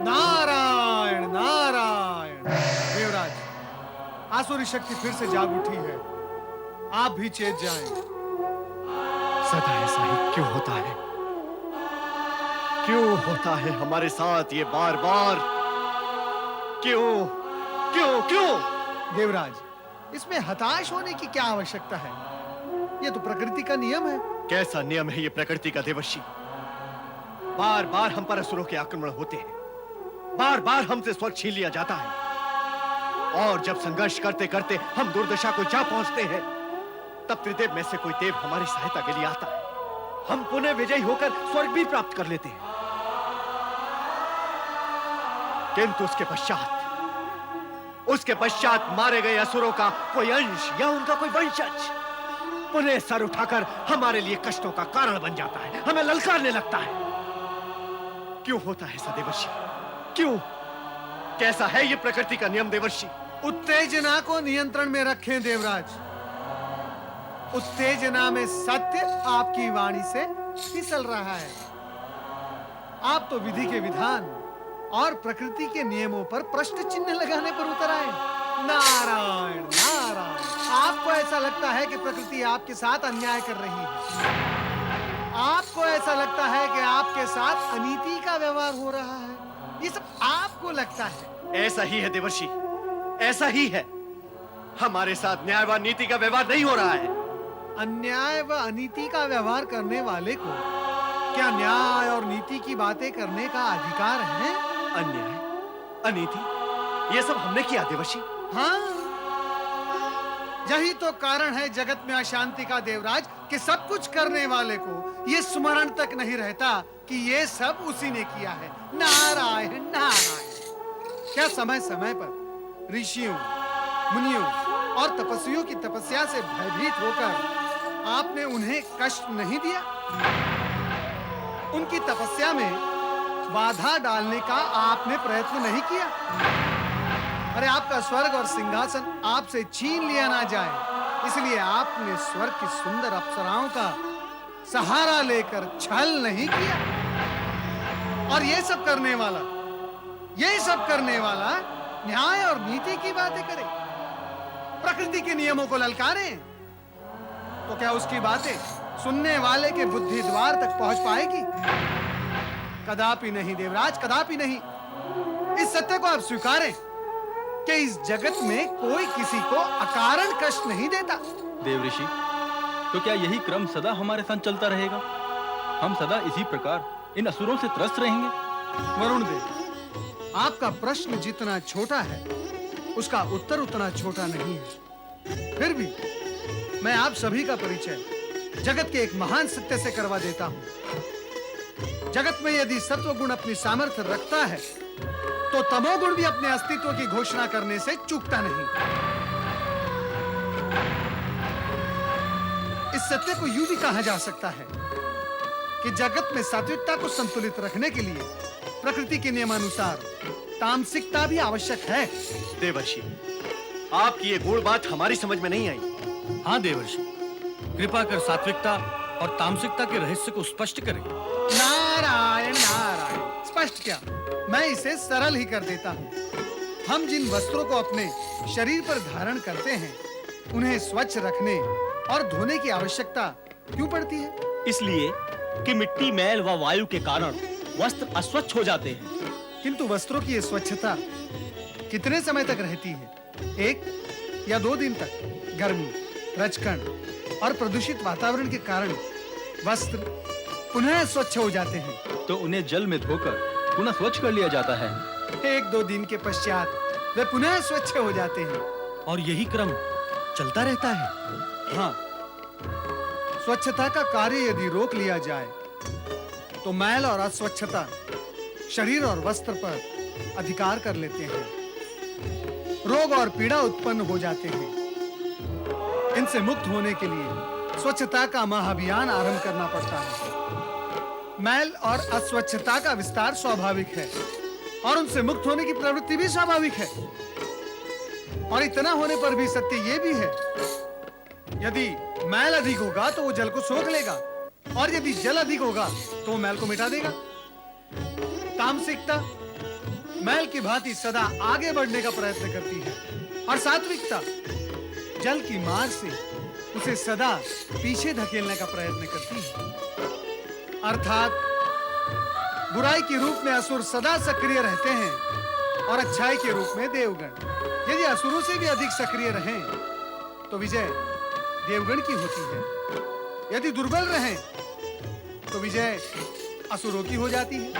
नारायण नारायण। देवराज, आसुरी शक्ति फिर से जाग उठी है, आप भी चेत जाएं। सदा ऐसा ही क्यों होता है? क्यों होता है हमारे साथ ये बार बार? क्यों क्यों क्यों? देवराज, इसमें हताश होने की क्या आवश्यकता है? यह तो प्रकृति का नियम है। कैसा नियम है ये प्रकृति का देवर्षि? बार बार हम पर असुरों के आक्रमण होते हैं, बार बार हमसे स्वर्ग छीन लिया जाता है, और जब संघर्ष करते करते हम दुर्दशा को जा पहुंचते हैं, तब त्रिदेव में से कोई देव हमारी सहायता के लिए आता है। हम पुनः विजयी होकर स्वर्ग भी प्राप्त कर लेते हैं, किंतु उसके पश्चात मारे गए असुरों का कोई अंश या उनका कोई वंशज पुनः सर उठाकर हमारे लिए कष्टों का कारण बन जाता है, हमें ललकारने लगता है। क्यों होता है ऐसा देवर्षि? क्यों? कैसा है ये प्रकृति का नियम देवर्षि? उत्तेजना को नियंत्रण में रखें देवराज। उत्तेजना में सत्य आपकी वाणी से फिसल रहा है। आप तो विधि के विधान और प्रकृति के नियमों पर प्रश्न चिन्ह लगाने पर उतर आए। नारायण नारायण। आपको ऐसा लगता है कि प्रकृति आपके साथ अन्याय कर रही है, आपको ऐसा लगता है कि आपके साथ अनीति का व्यवहार हो रहा है, ये सब आपको लगता है। ऐसा ही है देवर्षि, ऐसा ही है। हमारे साथ न्याय व नीति का व्यवहार नहीं हो रहा है। अन्याय व अनीति का व्यवहार करने वाले को क्या न्याय और नीति की बातें करने का अधिकार है? अन्याय अनीति ये सब हमने किया देवर्षि। हाँ, यही तो कारण है जगत में अशांति का देवराज, कि सब कुछ करने वाले को ये स्मरण तक नहीं रहता कि ये सब उसी ने किया है। नारायण नारायण। क्या समय समय पर ऋषियों, मुनियों और तपस्वियों की तपस्या से भयभीत होकर आपने उन्हें कष्ट नहीं दिया? उनकी तपस्या में बाधा डालने का आपने प्रयत्न नहीं किया? अरे आपका स्वर्ग और सिंहासन आपसे छीन लिया ना जाए, इसलिए आपने स्वर्ग की सुंदर अप्सराओं का सहारा लेकर छल नहीं किया। और ये सब करने वाला न्याय और नीति की बातें करे, प्रकृति के नियमों को ललकारे, तो क्या उसकी बातें सुनने वाले के बुद्धि द्वार तक पहुंच पाएगी? कदापि नहीं देवराज, कदापि नहीं। इस सत्य को आप स्वीकारें कि इस जगत में कोई किसी को अकारण कष्ट नहीं देता। देवऋषि, तो क्या यही क्रम सदा हमारे साथ चलता रहेगा? हम सदा इसी प्रकार इन असुरों से त्रस्त रहेंगे? वरुण देव, आपका प्रश्न जितना छोटा है, उसका उत्तर उतना छोटा नहीं है। फिर भी मैं आप सभी का परिचय जगत के एक महान सत्य से करवा देता हूं। जगत में यदि सत्वगुण अपनी सामर्थ्य रखता है, तो तमोगुण भी अपने अस्तित्व की घोषणा करने से चूकता नहीं। इस सत्य को यूं भी कहा जा सकता है कि जगत में सात्विकता को संतुलित रखने के लिए प्रकृति के नियमानुसार तामसिकता भी आवश्यक है। देवर्षि, आपकी ये गूढ़ बात हमारी समझ में नहीं आई। हाँ देवर्षि, कृपा कर सात्विकता और तामसिकता के रहस्य को स्पष्ट करें। नारायण नारायण। स्पष्ट क्या, मैं इसे सरल ही कर देता हूँ। हम जिन वस्त्रों को अपने शरीर पर धारण करते हैं, उन्हें स्वच्छ रखने और धोने की आवश्यकता क्यों पड़ती है? इसलिए कि मिट्टी, मैल व वायु के कारण वस्त्र अस्वच्छ हो जाते हैं। किंतु वस्त्रों की ये स्वच्छता कितने समय तक रहती है? 1 या 2 दिन तक गर्मी, रजकण और प्रदूषित वातावरण के कारण वस्त्र पुनः स्वच्छ हो जाते हैं। तो उन्हें जल में धोकर पुनः स्वच्छ कर लिया जाता है। 1-2 दिन के पश्चात वे पुनः स्वच्छ हो जाते हैं। और यही क्रम चलता रहता है। हाँ, स्वच्छता का कार्य यदि रोक लिया जाए, तो मैल और अस्वच्छता शरीर और वस्त्र पर अधिकार कर लेते हैं, रोग और पीड़ा उत्पन्न हो जाते हैं। इनसे मुक्त होने के लिए स्वच्छता का महाअभियान आरंभ करना पड़ता है। मैल और अस्वच्छता का विस्तार स्वाभाविक है, और उनसे मुक्त होने की प्रवृत्ति भी स्वाभाविक है। और इतना होने पर भी सत्य ये भी है, यदि मैल अधिक होगा तो वो जल को सोख लेगा, और यदि जल अधिक होगा तो वो मैल को मिटा देगा। तामसिकता मैल की भांति सदा आगे बढ़ने का प्रयत्न करती है और सात्विकता जल की मार से उसे सदा पीछे धकेलने का प्रयत्न करती है। अर्थात बुराई के रूप में असुर सदा सक्रिय रहते हैं और अच्छाई के रूप में देवगण। यदि असुरों से भी अधिक सक्रिय रहें तो विजय देवगण की होती है। यदि दुर्बल रहें तो विजय असुरों की हो जाती है।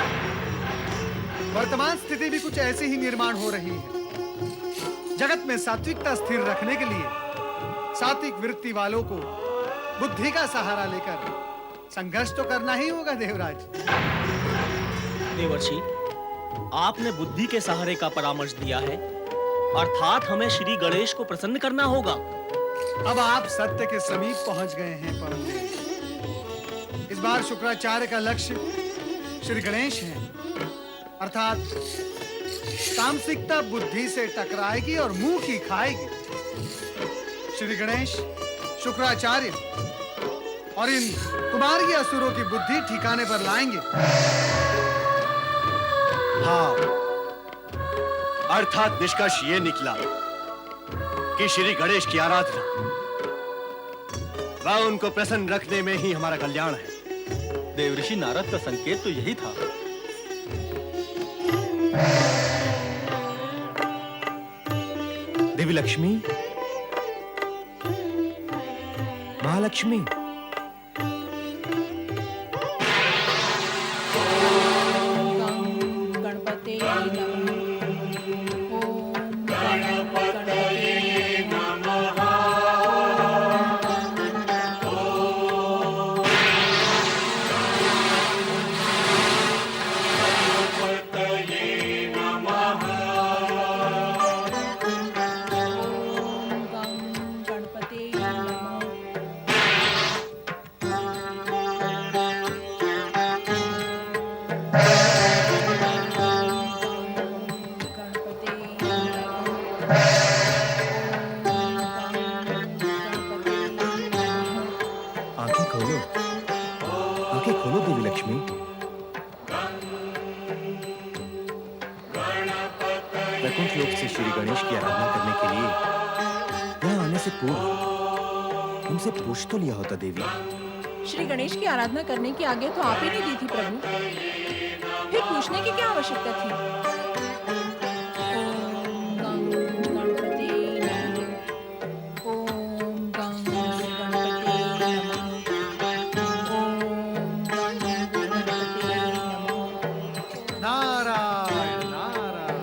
वर्तमान स्थिति भी कुछ ऐसे ही निर्माण हो रही है। जगत में सात्विकता स्थिर रखने के लिए सात्विक वृत्ति वालों को बुद्धि का सहारा लेकर संघर्ष तो करना ही होगा देवराज। देवर्षि, आपने बुद्धि के सहारे का परामर्श दिया है, अर्थात हमें श्री गणेश को प्रसन्न करना होगा। अब आप सत्य के समीप पहुंच गए हैं परम देव। इस बार शुक्राचार्य का लक्ष्य श्री गणेश है, अर्थात तामसिकता बुद्धि से टकराएगी और मुंह की खाएगी। श्री गणेश शुक्राचार्य और इन कुमारी असुरों की बुद्धि ठिकाने पर लाएंगे। हाँ, अर्थात निष्कर्ष ये निकला कि श्री गणेश की आराधना वह उनको प्रसन्न रखने में ही हमारा कल्याण है। देवऋषि नारद का संकेत तो यही था। देवी लक्ष्मी, महालक्ष्मी, गणपते नमः। ओम गणपते नमः। गणपते नमः। गणपते नमः। आंखें खोलो, आंखें खोलो देवी लक्ष्मी। वैकुंठ लोक से श्री गणेश की आराधना करने के लिए यहाँ आने से पूर्व हमसे पूछ तो लिया होता देवी। श्री गणेश की आराधना करने की आज्ञा तो आप ही ने दी थी प्रभु, फिर पूछने की क्या आवश्यकता थी? ओम गणपते नमः। ओम गणपते नमः। ओम गणपते नमः। नारायण नारायण।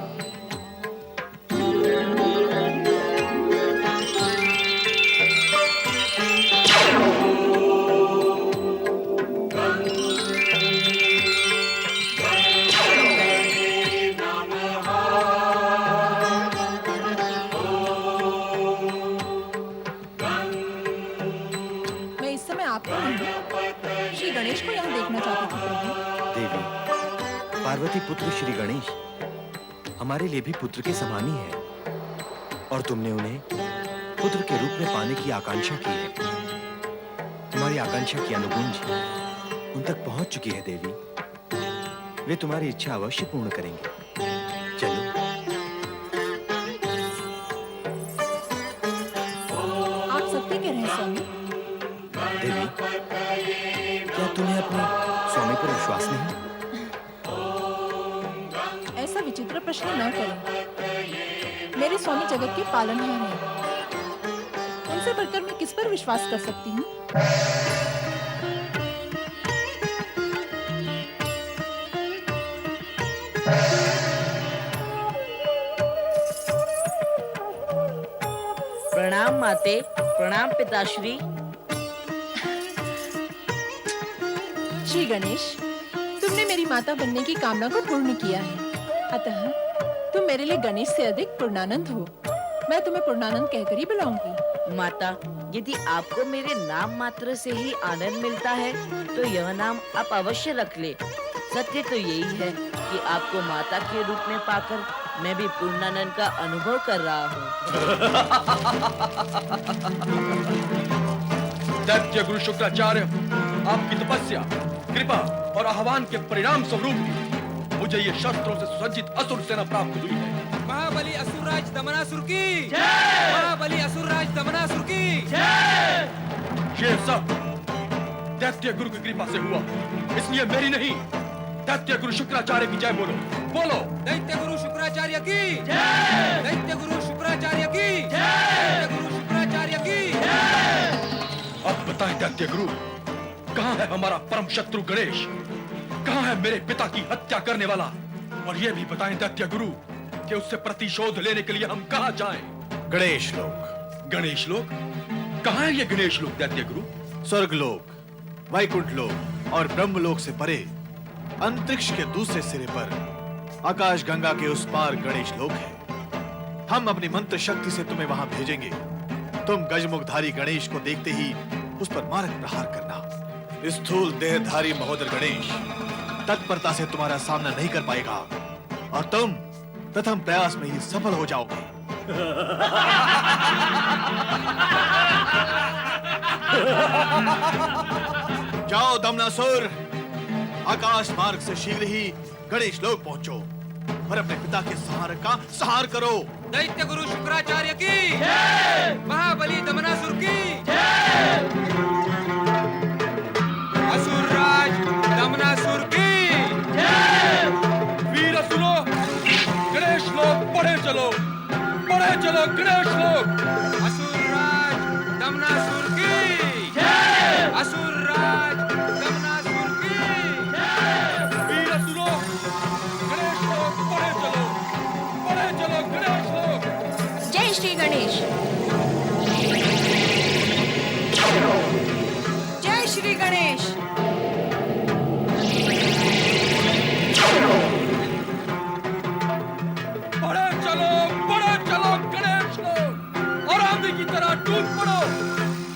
मैं इस समय आपको नहीं, श्री गणेश को यहाँ देखना चाहती थी प्रभु। देवी, पार्वती पुत्र श्री गणेश हमारे लिए भी पुत्र के समान ही है और तुमने उन्हें पुत्र के रूप में पाने की आकांक्षा की है। तुम्हारी आकांक्षा की अनुगुंज उन तक पहुंच चुकी है देवी। वे तुम्हारी इच्छा अवश्य पूर्ण करेंगे। चलो। आप सत्य कह रहे हैं स्वामी? देवी, क्या तुम्हें अपने स्वामी पर विश्वास नहीं? ऐसा विचित्र प्रश्न न करें। मेरे स्वामी जगत के पालनहार हैं। उनसे बढ़कर मैं किस पर विश्वास कर सकती हूँ? प्रणाम माते, प्रणाम पिताश्री। श्री गणेश, तुमने मेरी माता बनने की कामना को पूर्ण किया है, अतः तुम मेरे लिए गणेश से अधिक पूर्णानंद हो। मैं तुम्हें पूर्णानंद कहकर ही बुलाऊंगी। माता, यदि आपको मेरे नाम मात्र से ही आनंद मिलता है तो यह नाम आप अवश्य रख ले। सत्य तो यही है कि आपको माता के रूप में पाकर मैं भी पूर्णानंद का अनुभव कर रहा हूँ। दैत्य गुरु शुक्राचार्य, आपकी तपस्या, कृपा और आह्वान के परिणाम स्वरूप मुझे ये शस्त्रों से सुसज्जित असुर सेना प्राप्त हुई है। महाबली असुरराज दमनासुर की जय। महाबली असुरराज दमनासुर की जय। ये सब दैत्य गुरु की कृपा से हुआ, इसलिए मेरी नहीं, दैत्य गुरु शुक्राचार्य की जय बोलो। बोलो, दैत्य गुरु शुक्राचार्य की जय। दैत्य गुरु शुक्राचार्य की जय। दैत्य गुरु शुक्राचार्य की जय। अब बताएं दैत्य गुरु, कहाँ है हमारा परम शत्रु गणेश? कहाँ है मेरे पिता की हत्या करने वाला? और ये भी बताएं दैत्य गुरु कि उससे प्रतिशोध लेने के लिए हम कहाँ जाएं? गणेश लोक। गणेश लोक? कहाँ है ये गणेश लोक दैत्य गुरु? स्वर्ग लोक, वैकुंठ लोक और ब्रह्म लोक से परे अंतरिक्ष के दूसरे सिरे पर आकाश गंगा के उस पार गणेश लोक है। हम अपनी मंत्र शक्ति से तुम्हें वहां भेजेंगे। तुम गजमुखधारी गणेश को देखते ही उस पर मारक प्रहार करना। स्थूल देहधारी महोदर गणेश तत्परता से तुम्हारा सामना नहीं कर पाएगा और तुम प्रथम प्रयास में ही सफल हो जाओगे। जाओ दमनासुर, आकाश मार्ग से शीघ्र ही गणेश लोक पहुंचो और अपने पिता के सहारे का सहार करो। दैत्य गुरु शुक्राचार्य की जय। महाबली दमनासुर की जय। असुरराज दमनासुर की जय। वीर असुरो, गणेश लोक पढ़े चलो गणेश लोक। असुरराज दमनासुर की जय। असुरराज दमनासुर की जय। वीर असुरो, गणेश लोक पढ़े चलो गणेश लोक। जय श्री गणेश। जय श्री गणेश। बढ़े चलो गणेश लोक और आंधी की तरह टूट पड़ो,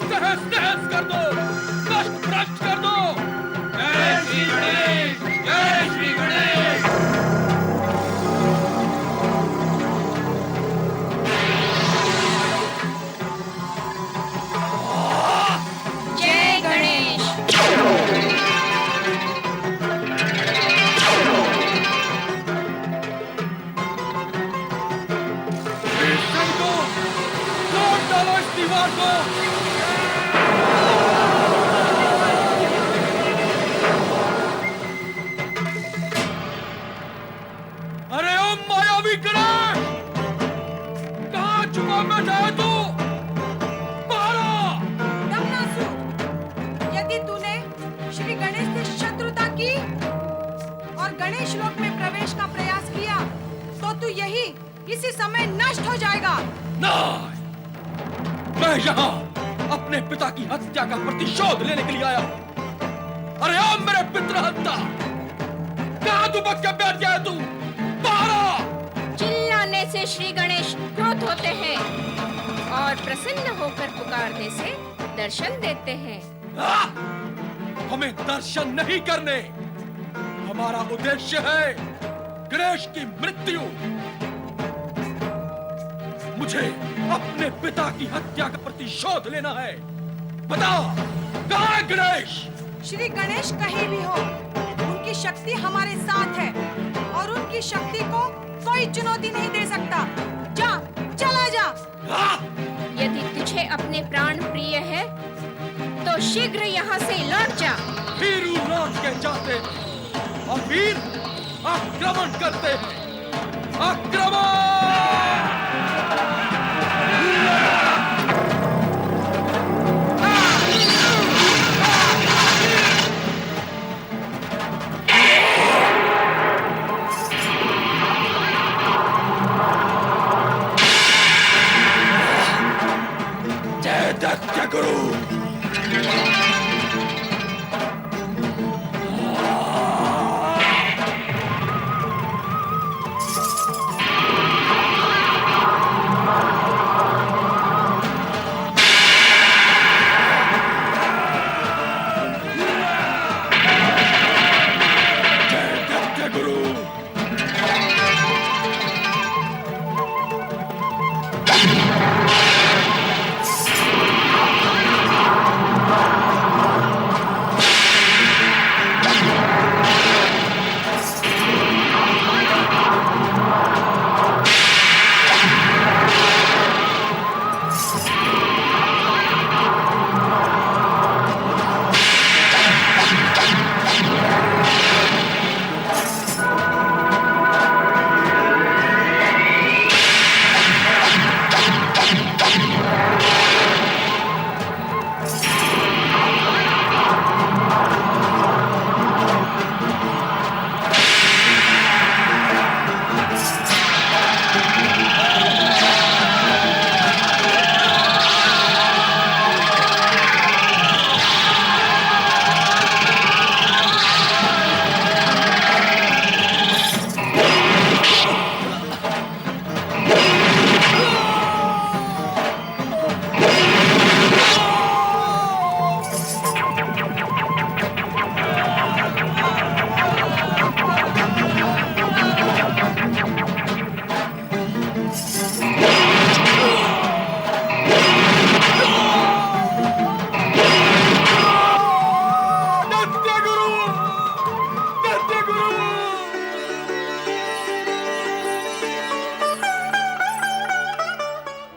तहस नहस कर दो, नष्ट भ्रष्ट कर दो। जय श्री गणेश। जय श्री गणेश। जय गणेश। दीवार को अरे ओ मायावी गणेश, कहाँ छुपा बैठा है तू? मारो! दमनासुर, यदि तूने श्री गणेश से शत्रुता की और गणेश लोक में प्रवेश का प्रयास किया तो तू यही इसी समय नष्ट हो जाएगा। नहीं, मैं यहाँ अपने पिता की हत्या का प्रतिशोध लेने के लिए आया हूँ। अरे ओ मेरे पितृहत्ता, कहाँ तू बच के बैठ गया है तू? मारो! चिल्लाने से श्री गणेश क्रोध होते हैं और प्रसन्न होकर पुकारने से दर्शन देते हैं। हमें दर्शन नहीं करने, हमारा उद्देश्य है गणेश की मृत्यु। मुझे अपने पिता की हत्या का प्रतिशोध लेना है। बता, कहाँ है गणेश? श्री गणेश कहीं भी हो, उनकी शक्ति हमारे साथ है और उनकी शक्ति को कोई चुनौती नहीं दे सकता। जा, चला जा। यदि तुझे अपने प्राण प्रिय है तो शीघ्र यहाँ से लौट जा। वीरू लौट के जाते हैं और वीर आक्रमण करते हैं।